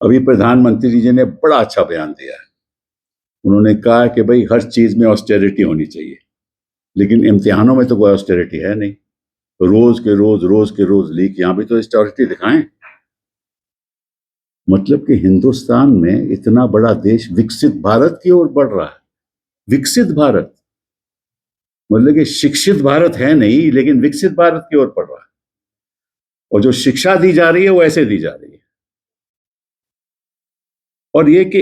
अभी प्रधानमंत्री जी ने बड़ा अच्छा बयान दिया है। उन्होंने कहा कि भाई हर चीज में ऑस्टेरिटी होनी चाहिए, लेकिन इम्तिहानों में तो कोई ऑस्टेरिटी है नहीं। रोज के रोज लीक, यहां भी तो ऑस्टेरिटी दिखाएं। मतलब कि हिंदुस्तान में इतना बड़ा देश विकसित भारत की ओर बढ़ रहा है। विकसित भारत मतलब कि शिक्षित भारत है नहीं, लेकिन विकसित भारत की ओर बढ़ रहा है। और जो शिक्षा दी जा रही है वो ऐसे दी जा रही है। और ये कि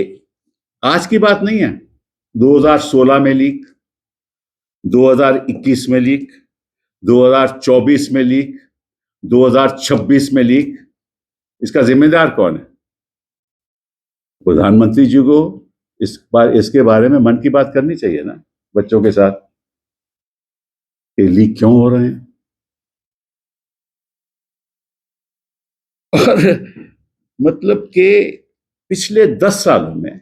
आज की बात नहीं है, 2016 में लीक, 2021 में लीक, 2024 में लीक, 2026 में लीक। इसका जिम्मेदार कौन है? प्रधानमंत्री जी को इसके बारे में मन की बात करनी चाहिए ना बच्चों के साथ, कि लीक क्यों हो रहे हैं। और मतलब कि पिछले 10 सालों में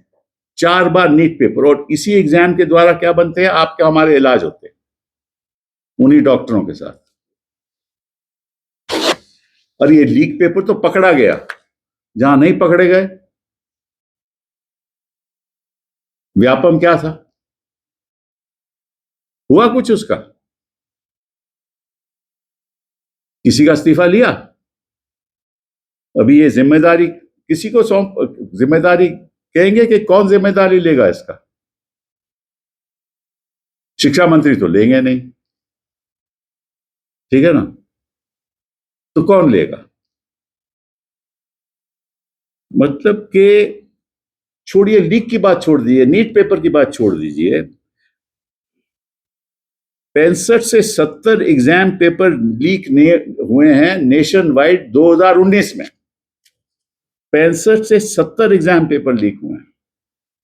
4 बार नीट पेपर, और इसी एग्जाम के द्वारा क्या बनते हैं, आपके हमारे इलाज होते हैं उन्हीं डॉक्टरों के साथ। और ये लीक पेपर तो पकड़ा गया, जहां नहीं पकड़े गए। व्यापम क्या था? हुआ कुछ उसका? किसी का इस्तीफा लिया? अभी ये जिम्मेदारी किसी को सौंप, जिम्मेदारी कहेंगे कि कौन जिम्मेदारी लेगा इसका? शिक्षा मंत्री तो लेंगे नहीं, ठीक है ना? तो कौन लेगा? मतलब कि छोड़िए, लीक की बात छोड़ दीजिए, नीट पेपर की बात छोड़ दीजिए। 65 से 70 एग्जाम पेपर लीक हुए हैं नेशन वाइड 2019 में। 65 से 70 एग्जाम पेपर लीक हुए हैं।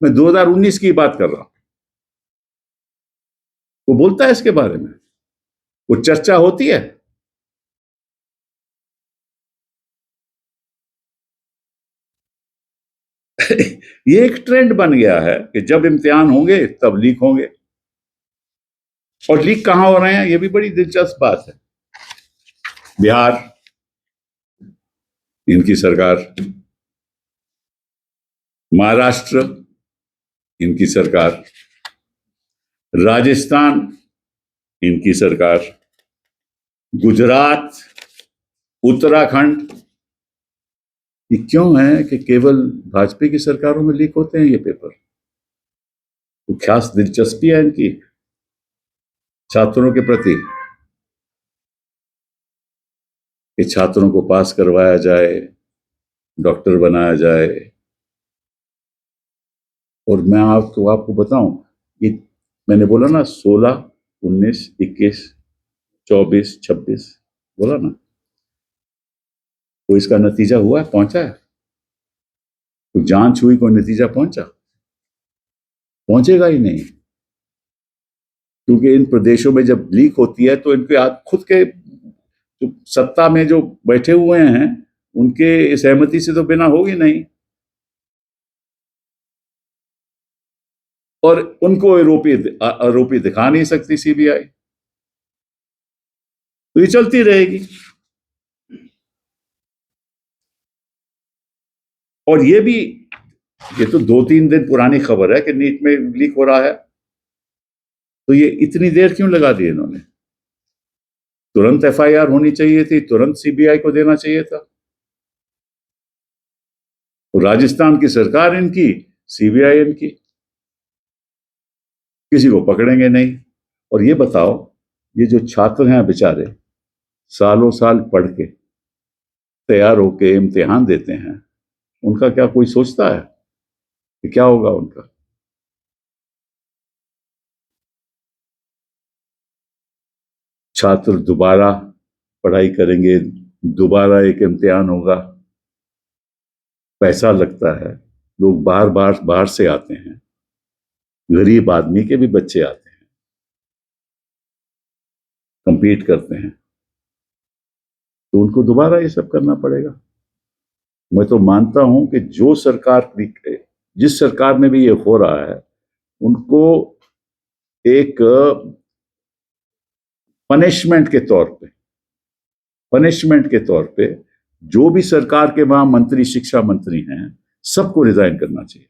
मैं 2019 की बात कर रहा हूं। वो बोलता है इसके बारे में, वो चर्चा होती है। ये एक ट्रेंड बन गया है कि जब इम्तिहान होंगे तब लीक होंगे। और लीक कहां हो रहे हैं, ये भी बड़ी दिलचस्प बात है। बिहार, इनकी सरकार। महाराष्ट्र, इनकी सरकार। राजस्थान, इनकी सरकार। गुजरात, उत्तराखंड। ये क्यों है कि केवल भाजपा की सरकारों में लीक होते हैं ये पेपर? तो खास दिलचस्पी है इनकी छात्रों के प्रति कि छात्रों को पास करवाया जाए, डॉक्टर बनाया जाए। और मैं आपको बताऊं, ये मैंने बोला ना 16, 19, 21, 24, 26 बोला ना, तो इसका नतीजा हुआ है, पहुंचा है? तो जांच हुई, कोई नतीजा पहुंचा? पहुंचेगा ही नहीं। क्योंकि इन प्रदेशों में जब लीक होती है तो इनके खुद के जो सत्ता में जो बैठे हुए हैं उनके सहमति से तो बिना होगी नहीं। और उनको आरोपी दिखा नहीं सकती सीबीआई, तो ये चलती रहेगी। और ये तो 2-3 दिन पुरानी खबर है कि नीट में लीक हो रहा है। तो ये इतनी देर क्यों लगा दी इन्होंने? तुरंत एफआईआर होनी चाहिए थी, तुरंत सीबीआई को देना चाहिए था। तो राजस्थान की सरकार इनकी, सीबीआई इनकी, किसी को पकड़ेंगे नहीं। और ये बताओ, ये जो छात्र हैं बेचारे, सालों साल पढ़ के तैयार होके इम्तिहान देते हैं, उनका क्या कोई सोचता है कि क्या होगा उनका? छात्र दोबारा पढ़ाई करेंगे, दोबारा एक इम्तिहान होगा, पैसा लगता है, लोग बाहर से आते हैं, गरीब आदमी के भी बच्चे आते हैं, compete करते हैं, तो उनको दोबारा ये सब करना पड़ेगा। मैं तो मानता हूं कि जो सरकार, जिस सरकार में भी ये हो रहा है, उनको एक पनिशमेंट के तौर पे जो भी सरकार के वहां मंत्री, शिक्षा मंत्री हैं, सबको रिजाइन करना चाहिए।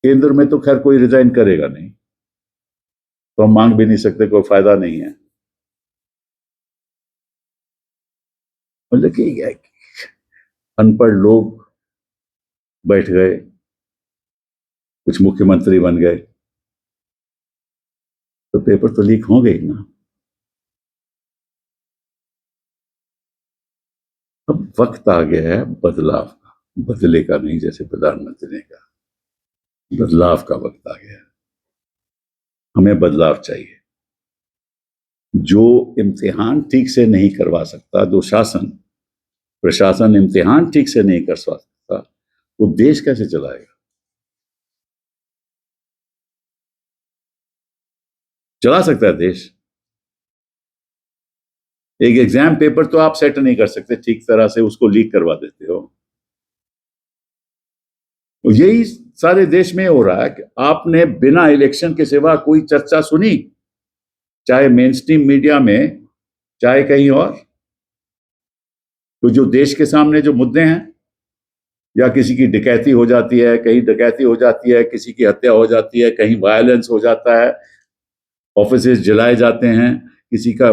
केंद्र में तो खैर कोई रिजाइन करेगा नहीं, तो हम मांग भी नहीं सकते, कोई फायदा नहीं है। मतलब कि अनपढ़ लोग बैठ गए, कुछ मुख्यमंत्री बन गए, तो पेपर तो लीक होंगे ही ना। अब वक्त आ गया है बदलाव का, बदले का नहीं, जैसे प्रधानमंत्री ने कहा, बदलाव का वक्त आ गया है। हमें बदलाव चाहिए। जो इम्तिहान ठीक से नहीं करवा सकता, जो शासन प्रशासन इम्तिहान ठीक से नहीं कर सकता, वो देश कैसे चलाएगा? चला सकता है देश? एक एग्जाम पेपर तो आप सेट नहीं कर सकते ठीक तरह से, उसको लीक करवा देते हो। यही सारे देश में हो रहा है कि आपने बिना इलेक्शन के सिवा कोई चर्चा सुनी, चाहे मेन स्ट्रीम मीडिया में, चाहे कहीं और? तो जो देश के सामने जो मुद्दे हैं, या किसी की डकैती हो जाती है, कहीं डकैती हो जाती है, किसी की हत्या हो जाती है, कहीं वायलेंस हो जाता है, ऑफिस जलाए जाते हैं, किसी का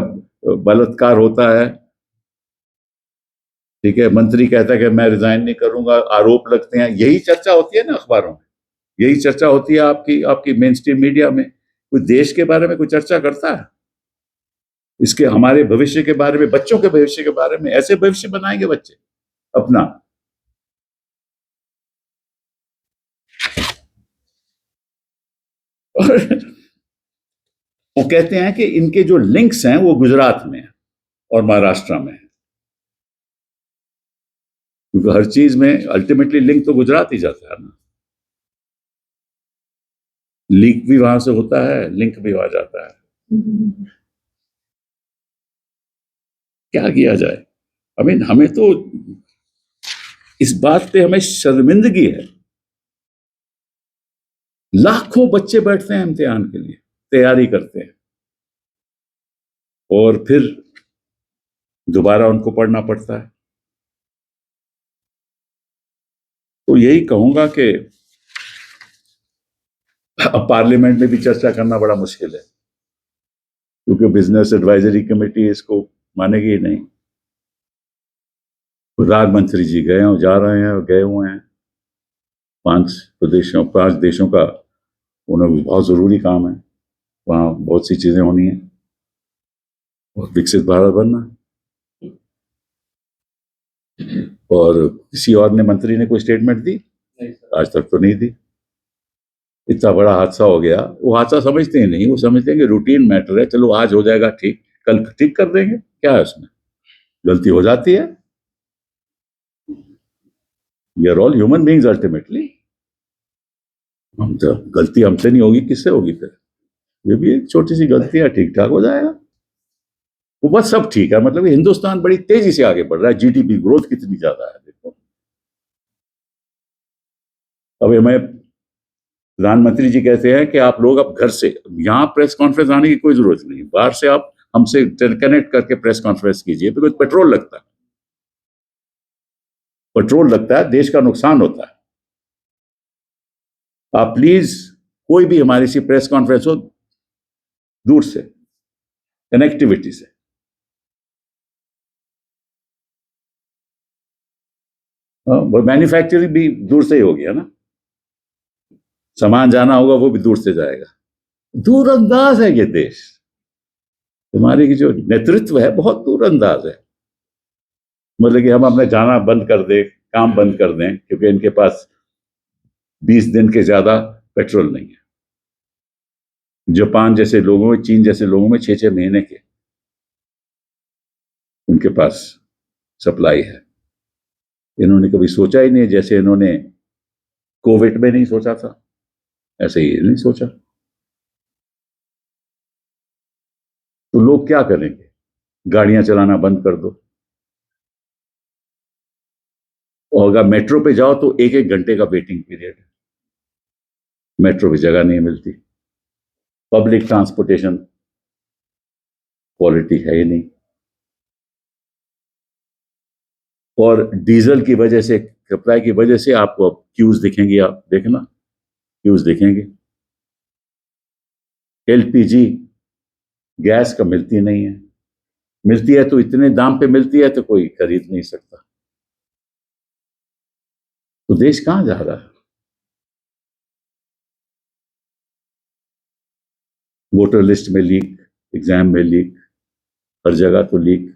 बलात्कार होता है, ठीक है, मंत्री कहता है कि मैं रिजाइन नहीं करूंगा, आरोप लगते हैं, यही चर्चा होती है ना अखबारों में, यही चर्चा होती है आपकी आपकी मेन स्ट्रीम मीडिया में। कोई देश के बारे में कोई चर्चा करता है? इसके हमारे भविष्य के बारे में, बच्चों के भविष्य के बारे में? ऐसे भविष्य बनाएंगे बच्चे अपना? और वो कहते हैं कि इनके जो लिंक्स हैं वो गुजरात में है और महाराष्ट्र में है, क्योंकि हर चीज में अल्टीमेटली लिंक तो गुजरात ही जाता है ना। लीक भी वहां से होता है, लिंक भी वहां जाता है। क्या किया जाए? हमें तो इस बात पे हमें शर्मिंदगी है। लाखों बच्चे बैठते हैं इम्तिहान के लिए, तैयारी करते हैं, और फिर दोबारा उनको पढ़ना पड़ता है। तो यही कहूंगा कि अब पार्लियामेंट में भी चर्चा करना बड़ा मुश्किल है, क्योंकि बिजनेस एडवाइजरी कमेटी इसको मानेगी ही नहीं। प्रधानमंत्री जी गए और जा रहे हैं और गए हुए हैं 5 देशों का, उन्हें बहुत जरूरी काम है, वहां बहुत सी चीजें होनी है और विकसित भारत बनना है। और किसी और ने, मंत्री ने कोई स्टेटमेंट दी? आज तक तो नहीं दी। इतना बड़ा हादसा हो गया, वो हादसा समझते ही नहीं, वो समझते हैं कि रूटीन मैटर है, चलो आज हो जाएगा ठीक, कल ठीक कर देंगे, क्या है उसमें? गलती हो जाती है, we are all human beings ultimately. हम तो, गलती हमसे नहीं होगी किससे होगी फिर? ये भी एक छोटी सी गलती है, ठीक ठाक हो जाएगा वो, बस सब ठीक है। मतलब हिंदुस्तान बड़ी तेजी से आगे बढ़ रहा है, जीडीपी ग्रोथ कितनी ज्यादा है देखो। अब मैं, प्रधानमंत्री जी कहते हैं कि आप लोग अब घर से, यहाँ प्रेस कॉन्फ्रेंस आने की कोई जरूरत नहीं, बाहर से आप हमसे कनेक्ट करके प्रेस कॉन्फ्रेंस कीजिए, बिकॉज पेट्रोल लगता है, पेट्रोल लगता है, देश का नुकसान होता है। आप प्लीज, कोई भी हमारी सी प्रेस कॉन्फ्रेंस हो, दूर से, कनेक्टिविटी से। मैन्युफैक्चरिंग भी दूर से ही होगी, है ना? सामान जाना होगा वो भी दूर से जाएगा। दूरअंदाज है ये देश, हमारी की जो नेतृत्व है बहुत दूरअंदाज है। मतलब कि हम अपने जाना बंद कर दें, काम बंद कर दें, क्योंकि इनके पास 20 दिन के ज्यादा पेट्रोल नहीं है। जापान जैसे लोगों में, चीन जैसे लोगों में 6-6 महीने के उनके पास सप्लाई है। इन्होंने कभी सोचा ही नहीं, जैसे इन्होंने कोविड में नहीं सोचा था, ऐसे ही नहीं सोचा। तो लोग क्या करेंगे? गाड़ियां चलाना बंद कर दो, और अगर मेट्रो पे जाओ तो 1-1 घंटे का वेटिंग पीरियड है, मेट्रो पे जगह नहीं मिलती, पब्लिक ट्रांसपोर्टेशन क्वालिटी है ही नहीं। और डीजल की वजह से, सप्लाई की वजह से आपको अब क्यूज दिखेंगी, आप देखना क्यूज दिखेंगे। एलपीजी गैस का मिलती नहीं है, मिलती है तो इतने दाम पे मिलती है तो कोई खरीद नहीं सकता। तो देश कहां जा रहा है? वोटर लिस्ट में लीक, एग्जाम में लीक, हर जगह तो लीक।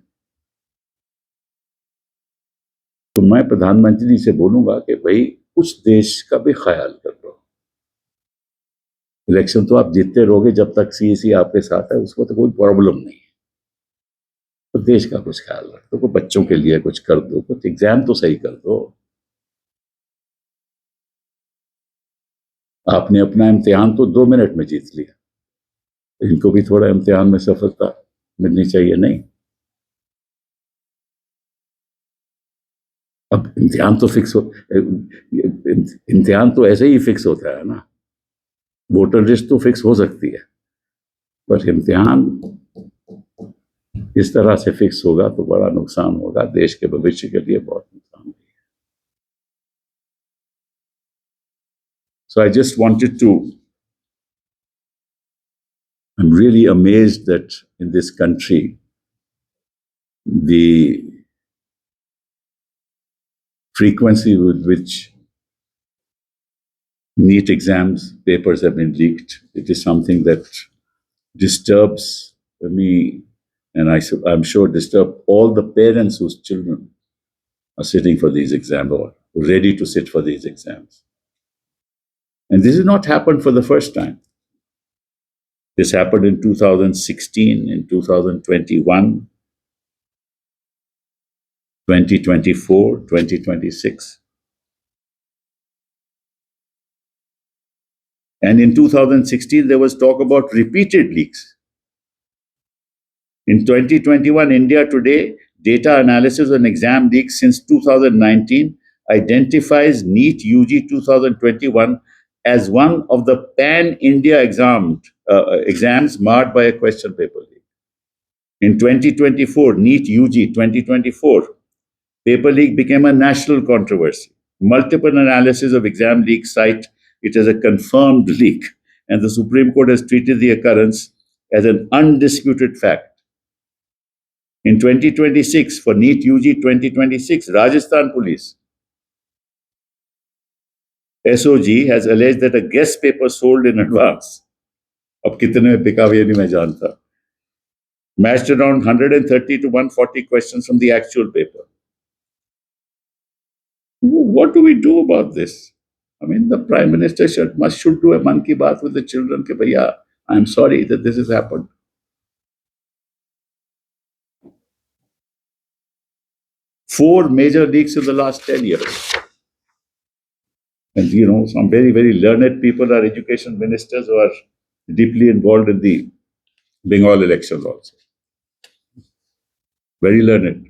तो मैं प्रधानमंत्री से बोलूंगा कि भाई कुछ देश का भी ख्याल कर लो। इलेक्शन तो आप जीतते रहोगे जब तक सीईसी आपके साथ है, उसको तो कोई प्रॉब्लम नहीं है। तो देश का कुछ ख्याल रख दो, बच्चों के लिए कुछ कर दो, कुछ एग्जाम तो सही कर दो। आपने अपना इम्तिहान तो 2 मिनट में जीत लिया, इनको भी थोड़ा इम्तिहान में सफलता मिलनी चाहिए नहीं? अब इम्तिहान तो फिक्स हो, इम्तिहान तो ऐसे ही फिक्स होता है ना। वोटर लिस्ट तो फिक्स हो सकती है, पर इम्तिहान इस तरह से फिक्स होगा तो बड़ा नुकसान होगा, देश के भविष्य के लिए बहुत नुकसान होगा। So I just wanted to, I'm really amazed that in this country, the frequency with which NEET exams papers have been leaked, it is something that disturbs me, and I'm sure disturb all the parents whose children are sitting for these exams or ready to sit for these exams. And this has not happened for the first time. This happened in 2016, in 2021, 2024, 2026. And in 2016, there was talk about repeated leaks. In 2021, India Today data analysis on exam leaks since 2019 identifies NEET UG 2021 as one of the pan-India exams marred by a question paper leak. In 2024, NEET UG 2024 paper leak became a national controversy. Multiple analyses of exam leaks cite it as a confirmed leak, and the Supreme Court has treated the occurrence as an undisputed fact. In 2026, for NEET UG 2026, Rajasthan Police SOG has alleged that a guest paper sold in advance, अब कितने में बिका ये नहीं मैं जानता, matched around 130 to 140 questions from the actual paper. What do we do about this? I mean, the Prime Minister should do a Mann Ki Baat with the children. Ke bhaiya, I'm sorry that this has happened. 4 major leaks in the last 10 years. And some very, very learned people are education ministers who are deeply involved in the Bengal elections also. Very learned.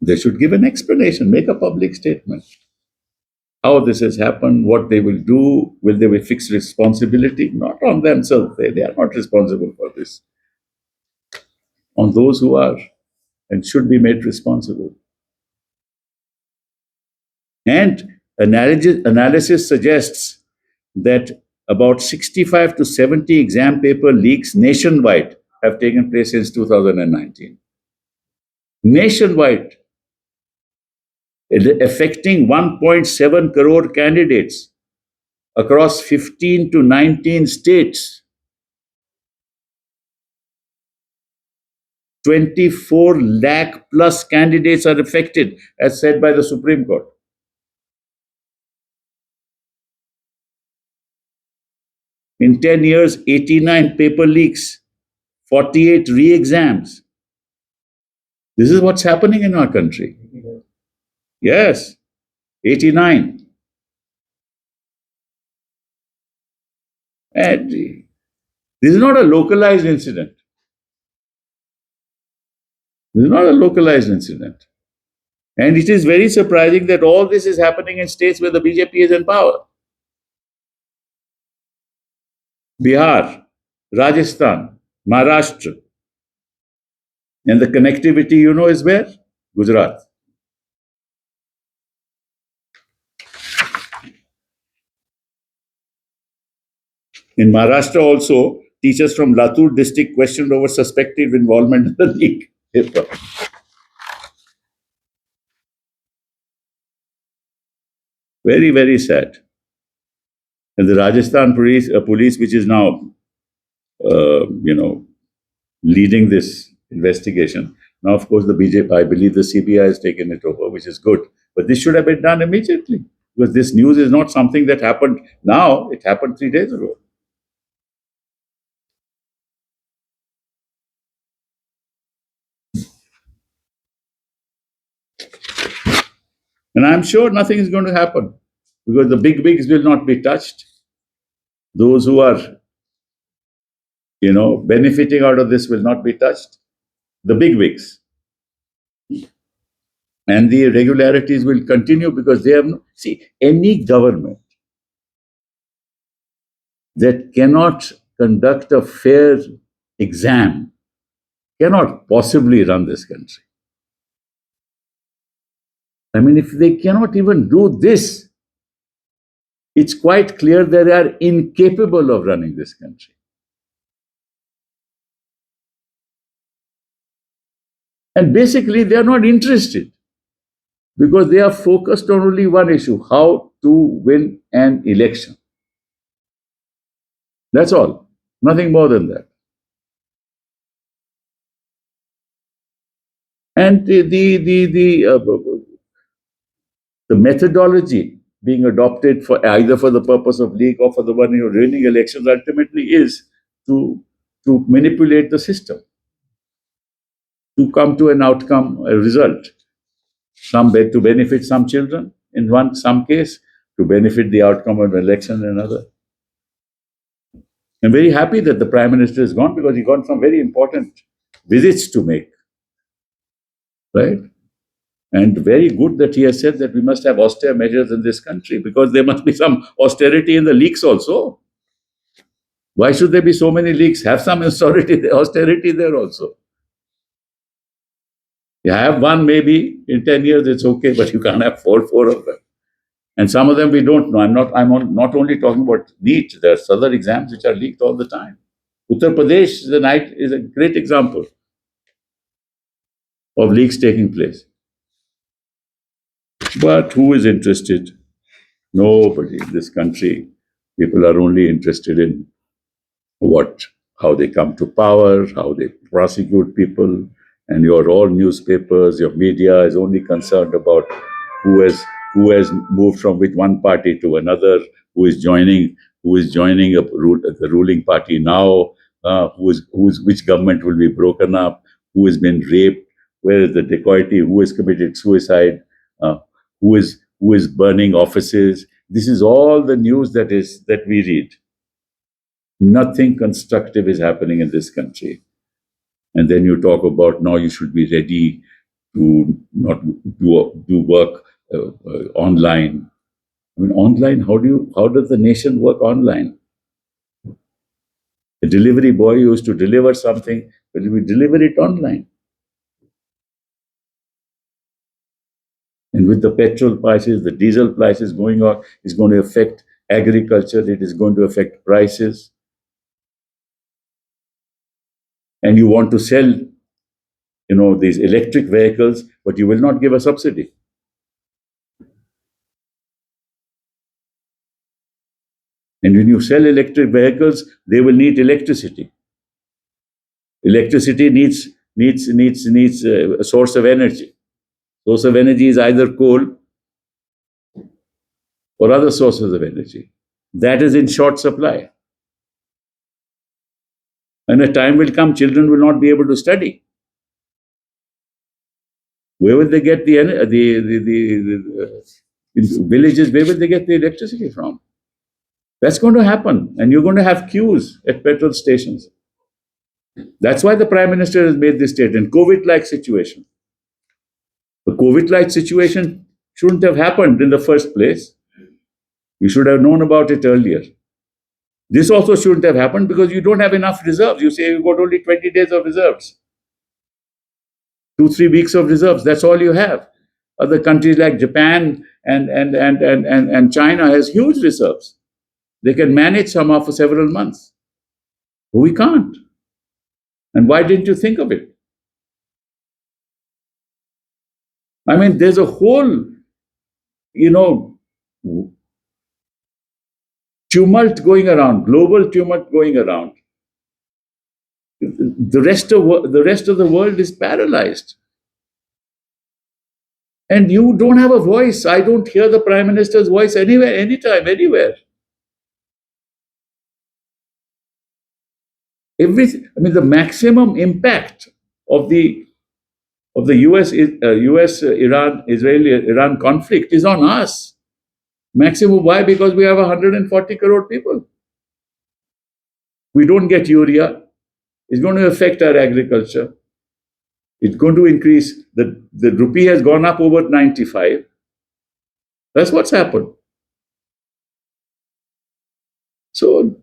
They should give an explanation, make a public statement. How this has happened, what they will do, will they be fixed responsibility? Not on themselves, they are not responsible for this. On those who are and should be made responsible. And analysis suggests that about 65 to 70 exam paper leaks nationwide have taken place since 2019. Nationwide, affecting 1.7 crore candidates across 15 to 19 states. 24 lakh plus candidates are affected, as said by the Supreme Court. In 10 years, 89 paper leaks, 48 re-exams. This is what's happening in our country. Yes, 89. And this is not a localized incident. This is not a localized incident. And it is very surprising that all this is happening in states where the BJP is in power. Bihar, Rajasthan, Maharashtra. And the connectivity, is where? Gujarat. In Maharashtra also, teachers from Latur district questioned over suspected involvement in the leak paper. Very, very sad. And the Rajasthan police, which is now, leading this investigation. Now, of course, the BJP, I believe the CBI has taken it over, which is good. But this should have been done immediately because this news is not something that happened now. It happened 3 days ago. And I'm sure nothing is going to happen because the big wigs will not be touched. Those who are, benefiting out of this will not be touched. The big wigs. And the irregularities will continue because they have any government that cannot conduct a fair exam cannot possibly run this country. I mean, if they cannot even do this, it's quite clear that they are incapable of running this country. And basically, they are not interested because they are focused on only one issue: how to win an election. That's all. Nothing more than that. And the methodology being adopted for either for the purpose of leak or for the one winning elections ultimately is to manipulate the system, to come to an outcome, a result. Some to benefit some children in some case, to benefit the outcome of an election in another. I'm very happy that the Prime Minister has gone because he got some very important visits to make. Right? And very good that he has said that we must have austere measures in this country because there must be some austerity in the leaks also. Why should there be so many leaks? Have some austerity there also. You have one maybe in 10 years, it's okay, but you can't have four of them. And some of them we don't know. I'm not only talking about NEET. There are other exams which are leaked all the time. Uttar Pradesh is a great example of leaks taking place. But who is interested? Nobody in this country. People are only interested in how they come to power, how they prosecute people, and all newspapers, your media is only concerned about who has moved from with one party to another, who is joining the ruling party now, which government will be broken up, who has been raped, where is the dacoity, who has committed suicide, who is burning offices. This is all the news that we read. Nothing constructive is happening in this country. And then you talk about now you should be ready to not do work online. I mean, online, how does the nation work online? A delivery boy used to deliver something, but we deliver it online. And with the petrol prices, the diesel prices going on, is going to affect agriculture, it is going to affect prices. And you want to sell, these electric vehicles, but you will not give a subsidy. And when you sell electric vehicles, they will need electricity. Electricity needs a source of energy. Source of energy is either coal or other sources of energy. That is in short supply. And a time will come, children will not be able to study. Where will they get the villages? Where will they get the electricity from? That's going to happen, and you're going to have queues at petrol stations. That's why the Prime Minister has made this statement. COVID-like situation. The COVID-like situation shouldn't have happened in the first place. You should have known about it earlier. This also shouldn't have happened because you don't have enough reserves. You say you've got only 20 days of reserves. 2-3 weeks of reserves. That's all you have. Other countries like Japan and China has huge reserves. They can manage somehow for several months. But we can't. And why didn't you think of it? I mean, there's a whole, tumult going around, global tumult going around. The rest of the world is paralyzed. And you don't have a voice. I don't hear the Prime Minister's voice anywhere, anytime, anywhere. Everything. I mean, the maximum impact of the US Iran conflict is on us. Maximum. Why? Because we have 140 crore people. We don't get urea. It's going to affect our agriculture. It's going to increase. The rupee has gone up over 95. That's what's happened. So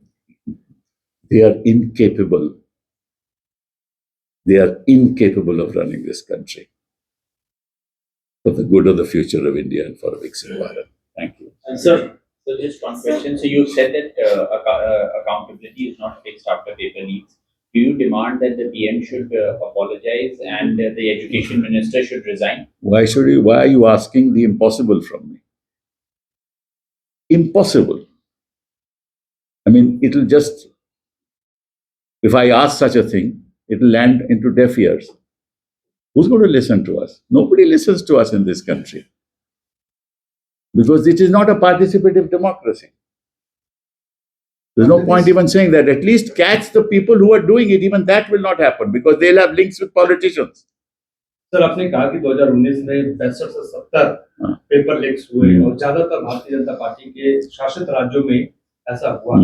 they are incapable. They are incapable of running this country for the good of the future of India and for a Viksit Bharat. Thank you. So just one question. So you said that accountability is not fixed after paper leaks. Do you demand that the PM should apologize and the education minister should resign? Why are you asking the impossible from me? Impossible. I mean, it'll just, if I ask such a thing, it'll land into deaf ears. Who's going to listen to us? Nobody listens to us in this country. Because it is not a participative democracy. There's no point even saying that. At least catch the people who are doing it. Even that will not happen because they'll have links with politicians. Sir आपने कहा कि 2019 में 65 से 70 paper leaks हुए और ज्यादातर Bharatiya Janata party के शासित राज्यों में ऐसा हुआ।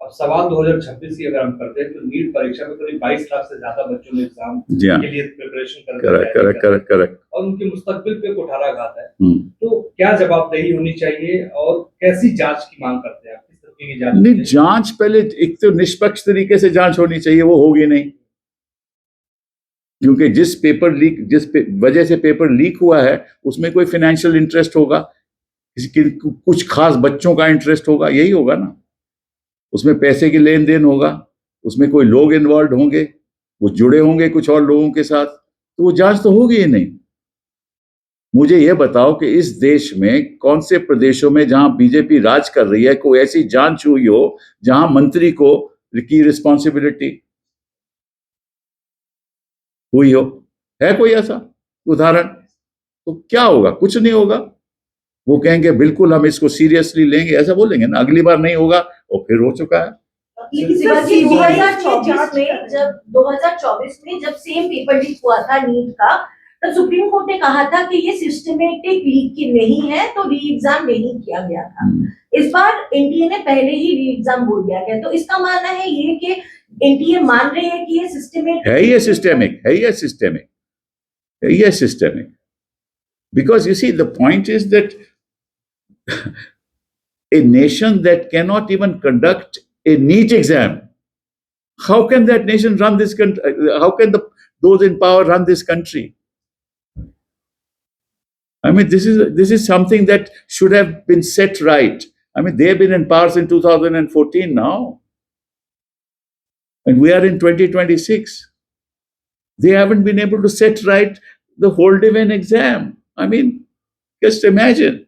अब सवाल 2026 की अगर हम करते हैं तो नीट परीक्षा में करीब 22 लाख से ज्यादा बच्चों ने एग्जाम के लिए प्रिपरेशन करेक्ट और उनके मुस्तकबिल पे कुठाराघात है। तो क्या जवाबदेही होनी चाहिए और कैसी जांच की मांग करते हैं आप? किस तरीके की जांच? नहीं, जांच पहले एक तो निष्पक्ष तरीके से जांच होनी चाहिए, वो होगी नहीं। क्योंकि जिस वजह से पेपर लीक हुआ है उसमें कोई फाइनेंशियल इंटरेस्ट होगा, कुछ खास बच्चों का इंटरेस्ट होगा, यही होगा ना। उसमें पैसे की लेन देन होगा, उसमें कोई लोग इन्वॉल्व होंगे, वो जुड़े होंगे कुछ और लोगों के साथ, तो वो जांच तो होगी ही नहीं। मुझे ये बताओ कि इस देश में कौन से प्रदेशों में जहां बीजेपी राज कर रही है कोई ऐसी जांच हुई हो जहां मंत्री को की रिस्पॉन्सिबिलिटी हुई हो? है कोई ऐसा उदाहरण? तो क्या होगा? कुछ नहीं होगा। वो कहेंगे बिल्कुल हम इसको सीरियसली लेंगे, ऐसा बोलेंगे ना। अगली बार नहीं होगा और फिर हो चुका है। लेकिन 2024 में जब सेम पेपर लीक हुआ था नीट का, तब सुप्रीम कोर्ट ने कहा था कि ये सिस्टमेटिक लीक की नहीं है, तो री एग्जाम नहीं किया गया था। इस बार एनटीए ने पहले ही री एग्जाम बोल दिया गया, तो इसका मानना है ये कि एनटीए मान रहे हैं कि ये सिस्टमेटिक है, ये systemic. Because you see, the point is that a nation that cannot even conduct a NEET exam, how can that nation run this country? How can those in power run this country? I mean, this is something that should have been set right. I mean, they've been in power since 2014 now, and we are in 2026. They haven't been able to set right the Holdivine exam. I mean, just imagine.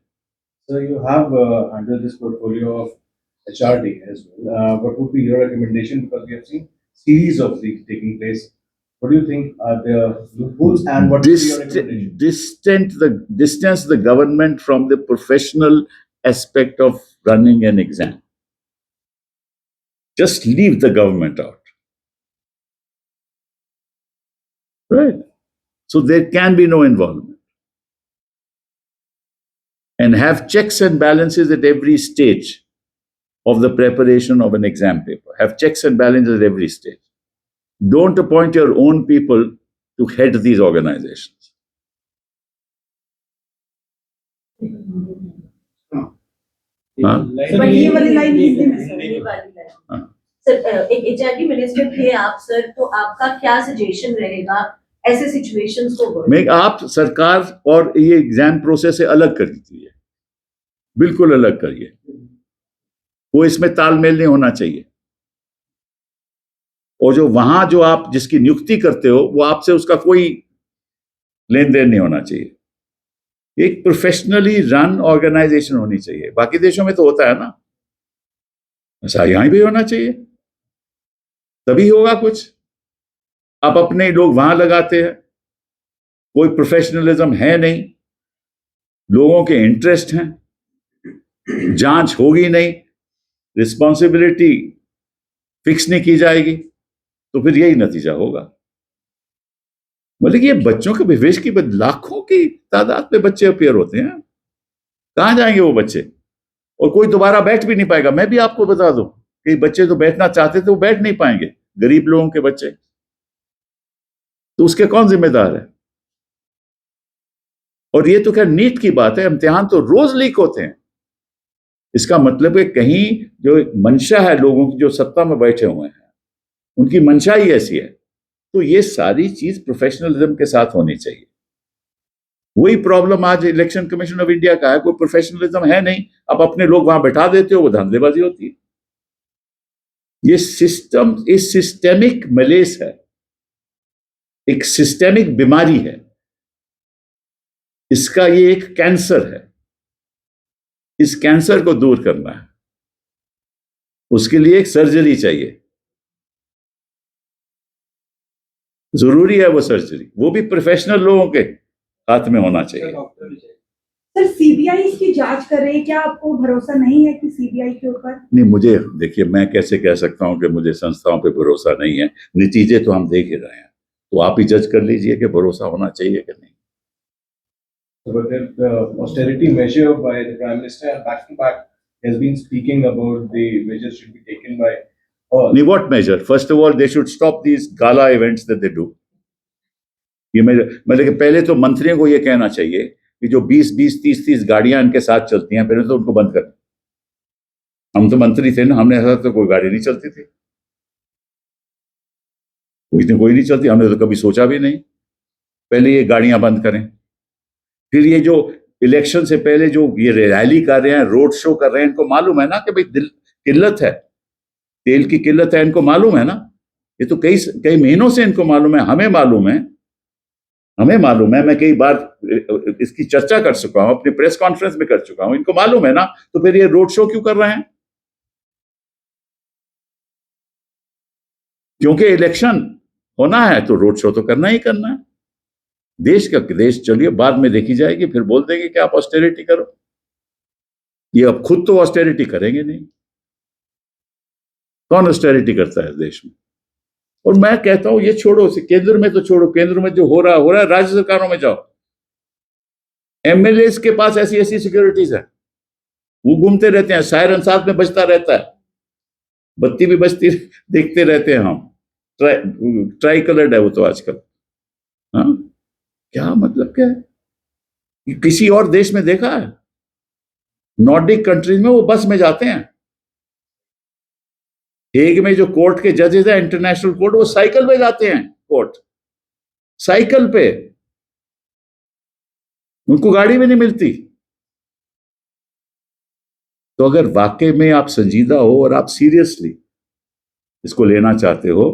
So you have under this portfolio of HRD as well. What would be your recommendation? Because we have seen series of leaks taking place. What do you think are the loopholes and what would be your recommendation? Distance the government from the professional aspect of running an exam. Just leave the government out. Right? So there can be no involvement. And have checks and balances at every stage of the preparation of an exam paper. Have checks and balances at every stage. Don't appoint your own people to head these organizations. Sir, एक HRD minister थे आप sir, तो आपका क्या suggestion रहेगा ऐसे situations को मैं आप सरकार और ये एग्जाम प्रोसेस से अलग कर दीजिए, बिल्कुल अलग करिए, वो इसमें तालमेल नहीं होना चाहिए। और जो वहां जो आप जिसकी नियुक्ति करते हो वो आपसे उसका कोई लेन देन नहीं होना चाहिए। एक प्रोफेशनली रन ऑर्गेनाइजेशन होनी चाहिए। बाकी देशों में तो होता है ना, ऐसा यहां भी होना चाहिए, तभी होगा कुछ। आप अपने लोग वहां लगाते हैं, कोई प्रोफेशनलिज्म है नहीं, लोगों के इंटरेस्ट हैं, जांच होगी नहीं, रिस्पॉन्सिबिलिटी फिक्स नहीं की जाएगी, तो फिर यही नतीजा होगा। मतलब ये बच्चों के विवेश की लाखों की तादाद में बच्चे अपेयर होते हैं, कहां जाएंगे वो बच्चे? और कोई दोबारा बैठ भी नहीं पाएगा। मैं भी आपको बता दूं कि बच्चे जो बैठना चाहते थे वो बैठ नहीं पाएंगे, गरीब लोगों के बच्चे, तो उसके कौन जिम्मेदार है? और ये तो खैर नीट की बात है, इम्तिहान तो रोज लीक होते हैं। इसका मतलब है कहीं जो मंशा है लोगों की जो सत्ता में बैठे हुए हैं, उनकी मंशा ही ऐसी है। तो ये सारी चीज प्रोफेशनलिज्म के साथ होनी चाहिए। वही प्रॉब्लम आज इलेक्शन कमीशन ऑफ इंडिया का है, कोई प्रोफेशनलिज्म है नहीं, आप अपने लोग वहां बैठा देते हो, वो धांधलेबाजी होती है। ये सिस्टम, इस सिस्टेमिक मलेस है, एक सिस्टेमिक बीमारी है, इसका ये एक कैंसर है। इस कैंसर को दूर करना है, उसके लिए एक सर्जरी चाहिए, जरूरी है वो सर्जरी, वो भी प्रोफेशनल लोगों के हाथ में होना चाहिए। सर सीबीआई इसकी जांच कर रही है, क्या आपको भरोसा नहीं है कि सीबीआई के ऊपर? नहीं, मुझे देखिए, मैं कैसे कह सकता हूं कि मुझे संस्थाओं पे भरोसा नहीं है। नतीजे तो हम देख ही रहे हैं, तो आप ही जज कर लीजिए कि भरोसा होना चाहिए कि नहीं। But the austerity measure by the Prime Minister back to back has been speaking about the measures should be taken by all. नहीं, what measure? First of all, they should stop these gala events that they do. ये मतलब कि पहले तो मंत्रियों को ये कहना चाहिए कि जो 20-20, 30-30 गाड़ियां इनके साथ चलती हैं, पहले तो उनको बंद कर। हम तो मंत्री थे ना, हमने ऐसा तो कोई गाड़ी नहीं चलती थी, कोई नहीं चलती, हमने तो कभी सोचा भी नहीं। पहले ये गाड़ियां बंद करें, फिर ये जो इलेक्शन से पहले जो ये रैली कर रहे हैं, रोड शो कर रहे हैं, इनको मालूम है ना कि भाई किल्लत है, तेल की किल्लत है, इनको मालूम है ना। ये तो कई महीनों से इनको मालूम है, हमें मालूम है, मैं कई बार इसकी चर्चा कर चुका हूं, अपनी प्रेस कॉन्फ्रेंस में कर चुका हूं, इनको मालूम है ना, तो फिर ये रोड शो क्यों कर रहे हैं? क्योंकि इलेक्शन होना है तो रोड शो तो करना ही करना है। देश चलिए बाद में देखी जाएगी, फिर बोल देंगे कि आप ऑस्टेरिटी करो। ये अब खुद तो ऑस्टेरिटी करेंगे नहीं, कौन ऑस्टेरिटी करता है देश में? और मैं कहता हूं ये छोड़ो, केंद्र में तो छोड़ो, केंद्र में जो हो रहा है, राज्य सरकारों में जाओ, एमएलए के पास ऐसी सिक्योरिटीज है, वो घूमते रहते हैं, सायरन साथ में बजता रहता है, बत्ती भी बजती देखते रहते हैं हम, ट्राई कलर्ड है वो तो आजकल। हाँ, क्या मतलब क्या है? किसी और देश में देखा है? नॉर्डिक कंट्रीज में वो बस में जाते हैं। हेग में जो कोर्ट के जजेस हैं, इंटरनेशनल कोर्ट, वो साइकिल पे जाते हैं कोर्ट, साइकिल पे, उनको गाड़ी भी नहीं मिलती। तो अगर वाकई में आप संजीदा हो और आप सीरियसली इसको लेना चाहते हो,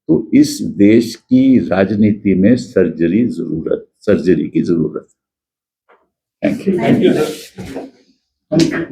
तो इस देश की राजनीति में सर्जरी की जरूरत। Thank you. Thank you sir.